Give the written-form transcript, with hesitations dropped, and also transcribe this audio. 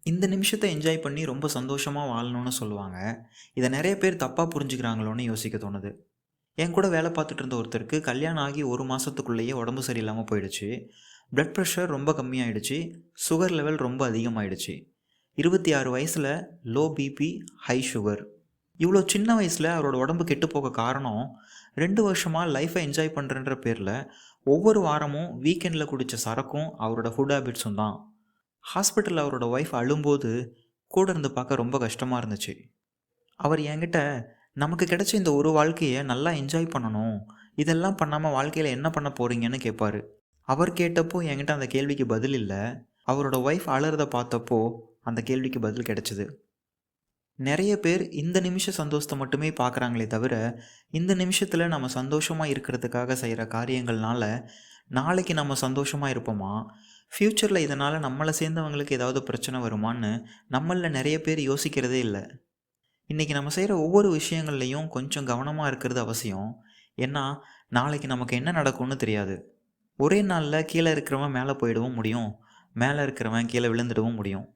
இந்த நிமிஷத்த என்ஜாய் பண்ணி ரொம்ப சந்தோஷமா வாழணும்னு சொல்லுவாங்க. இத நெறைய பேர் தப்பா புரிஞ்சுக்கிறாங்களோன்னு யோசிக்க தோணுது. என் கூட வேலை பார்த்துட்டு இருந்த ஒருத்தருக்கு கல்யாணம் ஆகி 1 மாசத்துக்குள்ளேயே உடம்பு சரியில்லாம போயிடுச்சு. பிளட் பிரஷர் ரொம்ப கம்மியாயிடுச்சு. சுகர் லெவல் ரொம்ப அதிகமாயிடுச்சு. 26 வயசுல லோ பிபி, ஹை சுகர். இவ்ளோ சின்ன வயசுல அவரோட உடம்பு கெட்டு போக காரணம், 2 வருஷமா லைஃப்ப என்ஜாய் பண்றேன்ற பேர்ல ஒவ்வொரு வாரமும் வீக்கெண்ட்ல குடிச்ச சரக்கும், அவரோட ஃபுட் ஹேபிட்ஸும் தான். ஹாஸ்பிட்டல்ல அவரோட ஒய்ஃப் அழும்போது கூட இருந்து பார்க்க ரொம்ப கஷ்டமா இருந்துச்சு. அவர் என்கிட்ட, "நமக்கு கிடைச்ச இந்த ஒரு வாழ்க்கைய நல்லா என்ஜாய் பண்ணணும். இதெல்லாம் பண்ணாம வாழ்க்கையில என்ன பண்ண போறீங்கன்னு?" கேட்பாரு. அவர் கேட்டப்போ என்கிட்ட அந்த கேள்விக்கு பதில் இல்ல. அவரோட ஒய்ஃப் அழறத பார்த்தப்போ அந்த கேள்விக்கு பதில் கிடைச்சது. நெறைய பேர் இந்த நிமிஷ சந்தோஷத்த மட்டுமே பார்க்குறாங்களே தவிர, இந்த நிமிஷத்துல நம்ம சந்தோஷமா இருக்கிறதுக்காக செய்ற காரியங்கள்னால, நாளைக்கு நம்ம சந்தோஷமா இருப்போமா? ஃப்யூச்சர்ல இதனால நம்மள சேர்ந்தவங்களுக்கு ஏதாவது பிரச்சனை வருமான்னு நம்மள்ல நெறைய பேர் யோசிக்கிறதே இல்ல. இன்னைக்கு நம்ம செய்கிற ஒவ்வொரு விஷயங்கள்லையும் கொஞ்சம் கவனமாக இருக்கிறது அவசியம். ஏன்னா நாளைக்கு நமக்கு என்ன நடக்கும்னு தெரியாது. ஒரே நாளில் கீழே இருக்கிறவன் மேலே போயிடவும் முடியும், மேலே இருக்கிறவன் கீழே விழுந்துடவும் முடியும்.